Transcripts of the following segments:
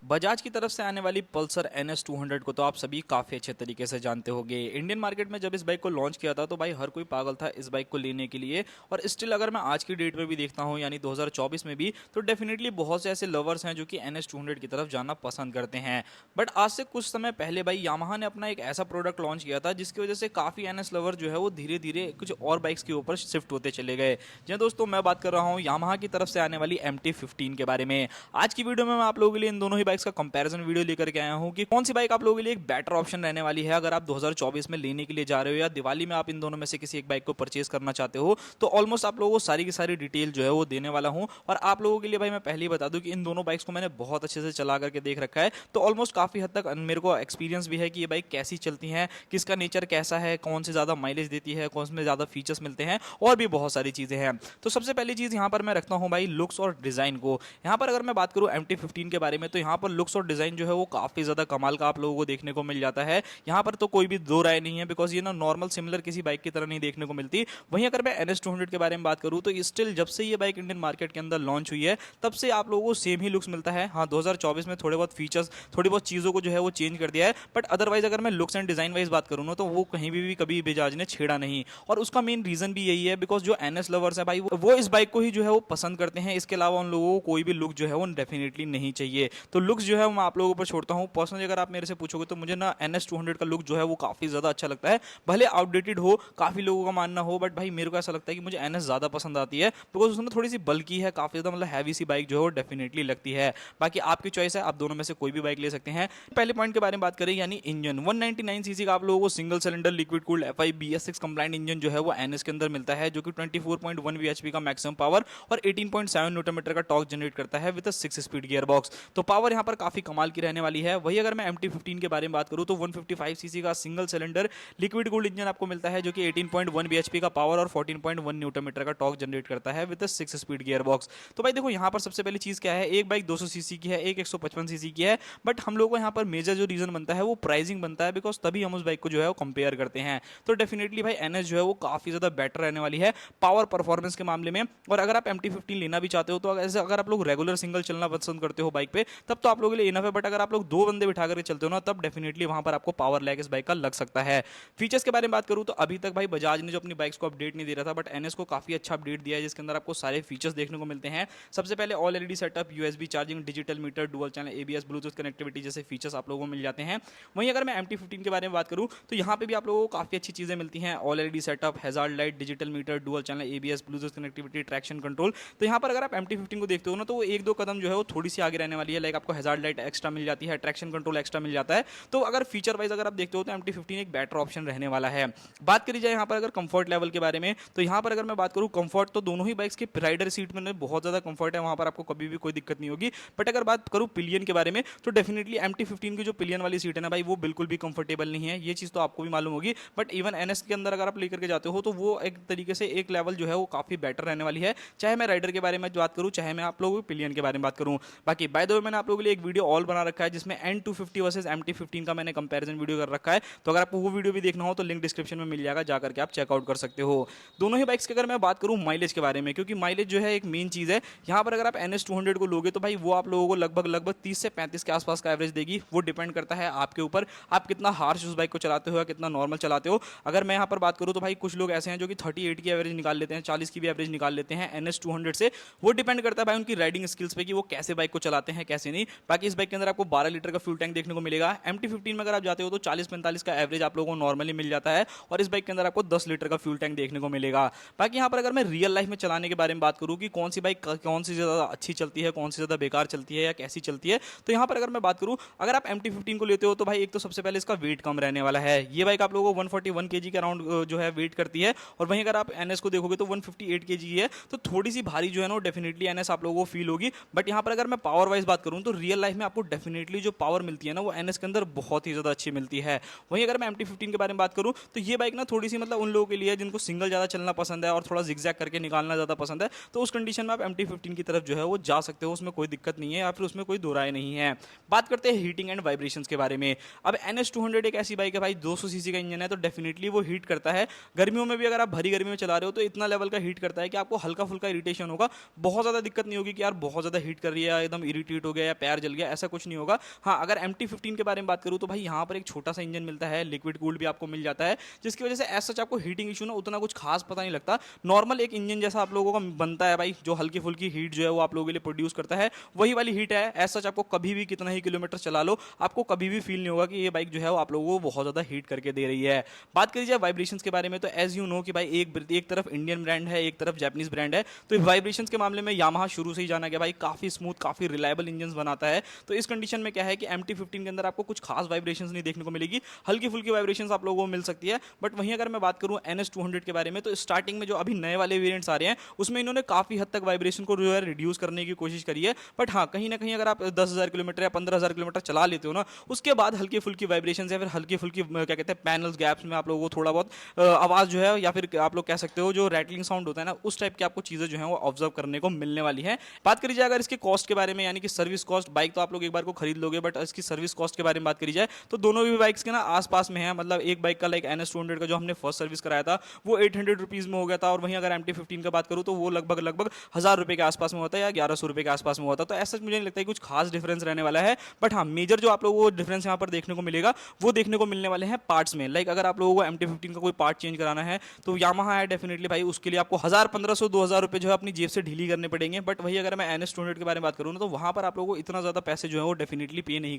बजाज की तरफ से आने वाली पल्सर NS 200 को तो आप सभी काफ़ी अच्छे तरीके से जानते होंगे। इंडियन मार्केट में जब इस बाइक को लॉन्च किया था तो भाई हर कोई पागल था इस बाइक को लेने के लिए। और स्टिल अगर मैं आज की डेट में भी देखता हूँ यानी 2024 में भी, तो डेफिनेटली बहुत से ऐसे लवर्स हैं जो कि NS 200 की तरफ जाना पसंद करते हैं। बट आज से कुछ समय पहले भाई यामाहा ने अपना एक ऐसा प्रोडक्ट लॉन्च किया था जिसकी वजह से काफ़ी NS लवर जो है वो धीरे धीरे कुछ और बाइक्स के ऊपर शिफ्ट होते चले गए। जी दोस्तों, मैं बात कर रहा हूँ यामाहा की तरफ से आने वाली MT-15 के बारे में। आज की वीडियो में मैं आप लोगों के लिए इन दोनों ही बाइक्स का कंपैरिजन वीडियो लेकर के आया हूं कि कौन सी बाइक आप लोगों के लिए एक बेटर ऑप्शन रहने वाली है अगर आप 2024 में लेने के लिए जा रहे हो या दिवाली में आप इन दोनों में से किसी एक बाइक को परचेज करना चाहते हो। तो ऑलमोस्ट आप लोगों को सारी की सारी डिटेल जो है वो देने वाला हूं। और आप लोगों के लिए भाई मैं पहले ही बता दूं कि इन दोनों बाइक्स को मैंने बहुत अच्छे से चला करके देख रखा है, तो ऑलमोस्ट काफी हद तक मेरे को एक्सपीरियंस भी है कि ये बाइक कैसी चलती है, किसका नेचर कैसा है, कौन से ज्यादा माइलेज देती है, कौन से ज्यादा फीचर्स मिलते हैं, और भी बहुत सारी चीजें हैं। तो सबसे पहली चीज यहाँ पर मैं रखता हूँ भाई लुक्स और डिजाइन को। यहाँ पर अगर मैं बात करूँ MT-15 के बारे में, तो यहाँ पर लुक्स और डिजाइन जो है वो काफी ज्यादा कमाल का आप लोगों को देखने को मिल जाता है। यहाँ पर तो कोई भी दो राय नहीं है, बिकॉज ये ना नॉर्मल सिमिलर किसी बाइक की तरह नहीं देखने को मिलती। वहीं अगर मैं NS 200 के बारे में बात करूँ तो स्टिल जब से ये बाइक इंडियन मार्केट के अंदर लॉन्च हुई है तब से आप लोगों को सेम ही लुक्स मिलता है। हाँ, 2024 में थोड़े बहुत फीचर्स, थोड़ी बहुत चीजों को जो है वो चेंज कर दिया है, बट अदरवाइज अगर मैं लुक्स एंड डिजाइन वाइज बात करूँ ना तो वो कहीं भी कभी बजाज ने छेड़ा नहीं। और उसका मेन रीजन भी यही है, बिकॉज जो NS लवर्स है भाई वो इस बाइक को ही जो है वो पसंद करते हैं। इसके अलावा उन लोगों को कोई भी लुक जो है वो डेफिनेटली नहीं चाहिए। तो लुक्स जो है मैं आप लोगों पर छोड़ता हूँ। पर्सनली अगर आप मेरे से पूछोगे तो मुझे ना NS 200 का लुक जो है वो काफी ज्यादा अच्छा लगता है। भले आउटडेटेड हो, काफी लोगों का मानना हो, बट भाई मेरे को ऐसा लगता है कि मुझे NS ज्यादा पसंद आती है, बिकॉज उसमें थोड़ी सी बल्की है, काफी ज्यादा मतलब हैवी सी बाइक जो है वो डेफिनेटली लगती है। बाकी आपकी चॉइस है, आप दोनों में से कोई भी बाइक ले सकते हैं। पहले पॉइंट के बारे में बात करें यानी इंजन, 199 सीसी का आप लोगों को single cylinder liquid cooled FI BS6 complaint engine जो है वो NS के अंदर मिलता है, जो कि 24.1 bhp का मैक्सिमम पावर और 18.7 न्यूटन मीटर का टॉर्क जनरेट करता है विद 6 स्पीड गियर बॉक्स। तो पावर यहाँ पर काफी कमाल की रहने वाली है। वही अगर मैं MT-15 के बारे में बात करूं तो 155 सीसी का single cylinder liquid cooled engine आपको मिलता है, जो कि 18.1 bhp का पावर और 14.1 न्यूटन मीटर का टॉर्क जनरेट करता है विद 6 स्पीड गियर बॉक्स। तो भाई देखो यहाँ पर सबसे पहली चीज क्या है, एक बाइक 200 सीसी की है, एक 155 सीसी की है, बट हम लोग को यहाँ पर मेजर जो रीजन बनता है वो प्राइसिंग बनता है, बिकॉज तभी हम उस बाइक को जो है वो कंपेयर करते हैं। तो डेफिनेटली भाई NS जो है वो काफी ज्यादा बेटर रहने वाली है पावर परफॉर्मेंस के मामले में। और अगर आप MT-15 लेना भी चाहते हो तो अगर आप लोग रेगुलर सिंगल चलना पसंद करते हो बाइक पे, तब तो आप लोगों के लिए इनफ है, बट अगर आप लोग दो बंदे बिठा करके चलते हो ना, तब डेफिनेटली वहां पर आपको पावर लैग इस बाइक का लग सकता है। फीचर्स के बारे में बात करूं तो अभी तक भाई बजाज ने जो अपनी बाइक्स को अपडेट नहीं दे रहा था, बट NS को काफी अच्छा अपडेट दिया है, जिसके अंदर आपको सारे फीचर्स देखने को मिलते हैं। सबसे पहले all LED setup, USB charging, digital meter, dual channel ABS, Bluetooth connectivity जैसे फीचर्स आप लोगों को मिल जाते हैं। वहीं अगर मैं MT-15 के बारे में बात करूं तो यहाँ पे भी आप लोगों को काफी अच्छी चीजें मिलती हैं। All LED setup, hazard light, digital meter, dual channel ABS, Bluetooth connectivity, traction control. तो यहाँ पर अगर आप MT-15 को देखते हो ना तो वो एक दो कदम जो है वो थोड़ी सी आगे रहने वाली है। लाइक आपको हैजार्ड लाइट एक्स्ट्रा मिल जाती है, ट्रैक्शन कंट्रोल एक्स्ट्रा मिल जाता है। तो अगर फीचर वाइज अगर आप देखते हो तो MT-15 एक बेटर ऑप्शन रहने वाला है। बात करी जाए यहाँ पर अगर कंफर्ट लेवल के बारे में, तो यहाँ पर अगर मैं बात करूँ कंफर्ट, तो दोनों ही बाइक्स के राइडर सीट में बहुत ज्यादा कंफर्ट है, वहां पर आपको कभी भी कोई दिक्कत नहीं होगी। बट अगर बात करूँ पिलियन के बारे में तो डेफिनेटली MT-15 की जो पिलियन वाली सीट है ना भाई वो बिल्कुल भी कंफर्टेबल नहीं है, ये चीज तो आपको भी मालूम होगी। बट इवन NS के अंदर अगर आप लेकर के जाते हो तो वो एक तरीके से एक लेवल जो है वो काफी बेटर रहने वाली है, चाहे मैं राइडर के बारे में बात करूं, चाहे मैं आप लोगों को पिलियन के बारे में बात करूं। बाकी बाय द वे मैंने आप लोगों के लिए एक वीडियो ऑल बना रखा है जिसमें N250 वर्सेस MT-15 का मैंने कंपैरिजन वीडियो कर रखा है, तो अगर आपको वो वीडियो भी देखना हो तो लिंक डिस्क्रिप्शन में मिल जाएगा, जाकर के आप चेकआउट कर सकते हो। दोनों ही बाइक्स की अगर मैं बात करूं माइलेज के बारे में, क्योंकि माइलेज जो है एक मेन चीज है यहाँ पर। अगर आप NS 200 को लोगे तो भाई वो आप लोगों को लगभग 30 से 35 के आसपास का एवरेज देगी। वो डिपेंड करता है आपके ऊपर, आप कितना हार्श उस बाइक को चलाते हो या कितना नॉर्मल चलाते हो। अगर मैं यहाँ पर बात करूँ तो भाई कुछ लोग ऐसे हैं जो कि 38 की एवरेज निकाल लेते हैं, 40 की भी एवरेज निकाल लेते हैं NS 200 से। वो डिपेंड करता है भाई उनकी राइडिंग स्किल्स पे कि वो कैसे बाइक को चलाते हैं कैसे नहीं। बाकी इस बाइक के अंदर आपको 12 लीटर का फ्यूल टैंक देखने को मिलेगा। MT-15 में अगर आप जाते हो तो 40-45 का एवरेज आप लोगों को नॉर्मली मिल जाता है, और इस बाइक के अंदर आपको 10 लीटर का फ्यूल टैंक देखने को मिलेगा। बाकी यहाँ पर अगर मैं रियल लाइफ में चलाने के बारे में बात करूँ कि कौन सी बाइक कौन सी ज्यादा अच्छी चलती है, कौन सी ज्यादा बेकार चलती है या कैसी चलती है, तो यहाँ पर अगर मैं बात करूँ, अगर आप MT-15 को लेते हो तो भाई एक तो सबसे पहले इसका वेट कम रहने वाला है। ये बाइक आप लोगों को 141 kg के अराउंड जो है वेट करती है, और वहीं अगर आप NS को देखोगे तो 158 kg है, तो थोड़ी सी भारी जो है ना डेफिनेटली NS आप लोगों को फील होगी। बट यहाँ पर अगर मैं पावर वाइज बात करूँ तो रियल लाइफ में आपको डेफिनेटली जो पावर मिलती है ना वो NS के अंदर बहुत ही ज्यादा अच्छी मिलती है। वहीं अगर मैं MT-15 के बारे में बात करूँ तो ये बाइक ना थोड़ी सी मतलब उन लोगों के लिए जिनको सिंगल ज्यादा चलना पसंद है और थोड़ा जिगजैग करके निकालना ज्यादा पसंद है, तो उस कंडीशन में आप MT-15 की तरफ जो है वो जा सकते हो, उसमें कोई दिक्कत नहीं है या फिर उसमें कोई दो राय नहीं है। बात करते हैं हीटिंग एंड वाइब्रेशंस के बारे में। अब NS 200 एक ऐसी बाइक है भाई, 200 सीसी का इंजन है, तो डेफिनेटली वो हीट करता है। गर्मियों में भी अगर आप भरी गर्मी में चला रहे हो तो इतना लेवल का हीट करता है कि आपको हल्का फुल्का इरिटेशन होगा, बहुत ज्यादा दिक्कत नहीं होगी कि यार बहुत ज्यादा हीट कर रही है, एकदम इरिटेट हो गया या पैर टायर जल गया, ऐसा कुछ नहीं होगा। हाँ, अगर MT-15 के बारे में बात करूँ तो भाई यहाँ पर एक छोटा सा इंजन मिलता है, लिक्विड कूल्ड भी आपको मिल जाता है, जिसकी वजह से ऐसा सच आपको हीटिंग इशू ना उतना कुछ खास पता नहीं लगता। नॉर्मल एक इंजन जैसा आप लोगों का बनता है भाई, जो हल्की फुल्की हीट जो है वो आप लोगों के लिए प्रोड्यूस करता है, वही वाली हीट है। ऐसा सच आपको कभी भी कितना ही किलोमीटर चला लो, आपको कभी भी फील नहीं होगा कि ये बाइक जो है वो आप लोगों को बहुत ज़्यादा हीट करके दे रही है। बात करी जाए वाइब्रेशंस के बारे में, तो एज यू नो कि भाई एक तरफ इंडियन ब्रांड है, एक तरफ जापानीज ब्रांड है, तो वाइब्रेशंस के मामले में यामाहा शुरू से ही जाना गया भाई काफ़ी स्मूथ, काफ़ी रिलायबल इंजन बनाता है। तो इस कंडीशन में क्या है कि MT-15 के अंदर आपको कुछ खास वाइब्रेशंस नहीं देखने को मिलेगी, हल्की फुल्की वाइब्रेशंस आप लोगों को मिल सकती है। बट वहीं अगर मैं बात करूं NS200 के बारे में, तो स्टार्टिंग में जो अभी नए वाले वेरिएंट्स आ रहे हैं उसमें इन्होंने काफ़ी हद तक वाइब्रेशन को जो है रिड्यूस करने की कोशिश करी है। बट हाँ, कहीं ना कहीं अगर आप 10,000 किलोमीटर या 15,000 किलोमीटर चला लेते हो ना, उसके बाद हल्की फुल्की वाइब्रेशन या फिर हल्की फुल्की क्या कहते हैं पैनल्स गैप्स में आप लोगों को थोड़ा बहुत आवाज़ जो है, या फिर आप लोग कह सकते हो जो रैटलिंग साउंड होता है ना, उस टाइप की आपको चीज़ें जो है वो ऑब्जर्व करने को मिलने वाली है। बात करी जाए अगर इसके कॉस्ट के बारे में, यानी कि सर्विस कॉस्ट, बाइक तो आप लोग एक बार को खरीद लोगे, बट इसकी सर्विस कॉस्ट के बारे में बात करी जाए तो दोनों भी बाइक्स के ना आसपास में है। मतलब एक बाइक का लाइक NS200 का जो हमने फर्स्ट सर्विस कराया था वो 800 रुपीज़ में हो गया था, और वहीं अगर MT-15 का बात करूँ तो वो लगभग 1,000 रुपये के आसपास में होता है या 1,100 रुपये के आसपास में होता है। तो ऐसा मुझे नहीं लगता है कुछ खास डिफरेंस रहने वाला है। बट हाँ, मेजर जो आप लोगों को डिफरेंस यहाँ पर देखने को मिलेगा वो देखने को मिलने वाले हैं पार्ट्स में। लाइक अगर आप लोगों को MT-15 का कोई पार्ट चेंज कराना है तो यामाहा है डेफिनेटली भाई, उसके लिए आपको 1,000, 1,500, 2,000 रुपये जो है अपनी जेब से ढीली करने पड़ेंगे। बट वही अगर मैं NS200 के बारे में बात करूँ ना, तो वहाँ पर आप लोगों को इतना ज़्यादा पैसे जो है वो डेफिनेटली पे नहीं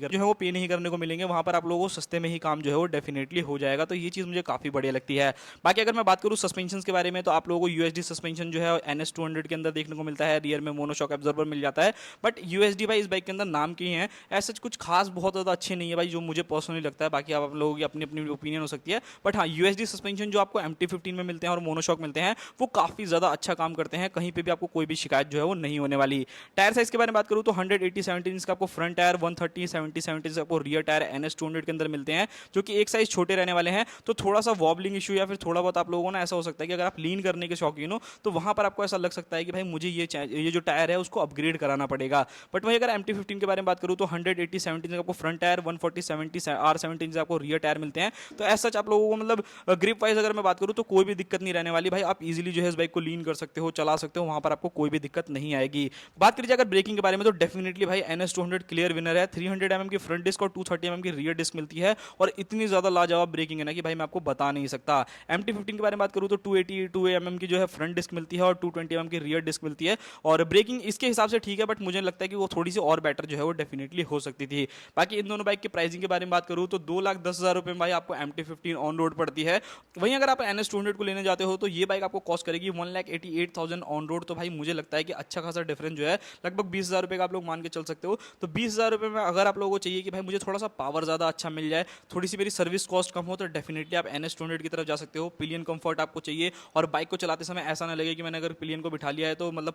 करने को मिलेंगे। वहाँ पर आप लोगों को सस्ते में ही काम जो है वो डेफिनेटली हो जाएगा। तो ये चीज़ मुझे काफ़ी बढ़िया लगती है। बाकी अगर मैं बात करूँ सस्पेंशन के बारे में, तो आप लोगों को USD सस्पेंशन जो है NS200 के अंदर देखने को मिलता है, रियर में मोनोशॉक एब्जॉर्बर मिल जाता है। बट USD भाई इस बाइक के अंदर नाम के ही हैं, ऐसा कुछ खास बहुत ज़्यादा अच्छे नहीं है भाई, जो मुझे पर्सनली लगता है। बाकी आप लोगों की अपनी अपनी ओपिनियन हो सकती है। बट हाँ, USD सस्पेंशन जो आपको MT-15 में मिलते हैं और मोनोशॉक मिलते हैं वो काफ़ी ज़्यादा अच्छा काम करते हैं, कहीं पे भी आपको कोई भी शिकायत जो है वो नहीं होने वाली। टायर साइज के बारे में बात करूँ तो 180/70 इंच का आपको फ्रंट टायर, 130/70 इंच आपको रियर टायर NS200 के अंदर मिलते हैं, जो कि एक साइज छोटे रहने वाले हैं। तो थोड़ा सा वॉबलिंग इशू या फिर थोड़ा बहुत आप लोगों को ना ऐसा हो सकता है कि अगर आप लीन करने के शौकीन हो तो वहाँ पर आपको ऐसा लग सकता है कि भाई मुझे ये जो टायर है उसको अपग्रेड कराना पड़ेगा। बट वही अगर MT-15 के बारे में बात करूँ तो 180/70 इंच आपको फ्रंट टायर, 140/70 R17 इंच आपको रियर टायर मिलते हैं। तो ऐसा आप लोगों को मतलब ग्रिप वाइज अगर मैं बात करूँ तो कोई भी दिक्कत नहीं रहने वाली भाई, आप इजीली जो है इस बाइक को लीन कर सकते हो, चला सकते हो, वहाँ पर आपको कोई भी दिक्कत नहीं आएगी। बात करिए अगर ब्रेकिंग के बारे में, तो डेफिनेटली भाई NS200 क्लियर विनर है। 300 mm की फ्रंट डिस्क और 230 mm की रियर डिस्क मिलती है, और इतनी ज़्यादा लाजवाब ब्रेकिंग है ना कि भाई मैं आपको बता नहीं सकता। MT-15 के बारे में बात करूँ तो 282 mm की जो है फ्रंट डिस्क मिलती है और 220 mm की रियर डिस्क मिलती है, और ब्रेकिंग इसके हिसाब से ठीक है, बट मुझे लगता है कि वो थोड़ी सी और बेटर जो है वो डेफिनेटली हो सकती थी। बाकी इन दोनों बाइक के प्राइसिंग के बारे में बात करूँ तो 2,10,000 रुपये में भाई आपको MT-15 ऑन रोड पड़ती है। वहीं अगर आप NS200 को लेने जाते हो तो ये बाइक आपको कॉस्ट करेगी 1,88,000 ऑन रोड। तो भाई मुझे लगता है कि अच्छा खासा डिफरेंस जो है लगभग 20,000 रुपये का आप लोग मान के चल सकते हो। तो 20,000 रुपये में अगर आप लोगों को चाहिए कि भाई मुझे थोड़ा सा पावर ज़्यादा अच्छा मिल जाए, थोड़ी सी मेरी सर्विस कॉस्ट कम हो, तो डेफिनेटली आप NS200 की तरफ जा सकते हो। पिलियन कंफर्ट आपको चाहिए और बाइक को चलाते समय ऐसा ना लगे कि मैंने अगर पिलियन को बिठा लिया है तो मतलब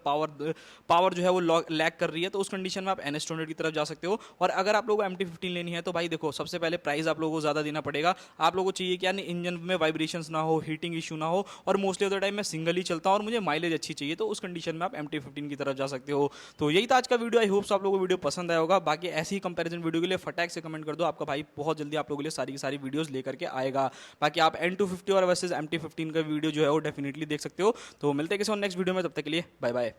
पावर जो है वो लैग कर रही है, तो उस कंडीशन में आप NS200 की तरफ जा सकते हो। और अगर आप लोगों को MT-15 लेनी है तो भाई देखो, सबसे पहले प्राइस आप लोगों को ज़्यादा देना पड़ेगा। आप लोगों को चाहिए कि यानी इंजन में वाइब्रेशंस ना हो, हीटिंग इशू ना हो, और मोस्टली ऑफ द टाइम मैं सिंगल ही चलता हूँ और मुझे माइलेज अच्छी चाहिए, तो उस कंडीशन में आप MT-15 की तरफ जा सकते हो। तो यही था आज का वीडियो। आई होप्स आप लोगों को वीडियो पसंद आया होगा। बाकी ऐसी ही कंपैरिजन वीडियो के लिए फटाक से कमेंट कर दो, आपका भाई बहुत जल्दी आप लोगों के लिए सारी की सारी वीडियोस लेकर के आएगा। बाकी आप N250 और वर्सेस MT-15 का वीडियो जो है वो डेफिनेटली देख सकते हो। तो मिलते हैं किसी और नेक्स्ट वीडियो में, तब तक के लिए बाय बाय।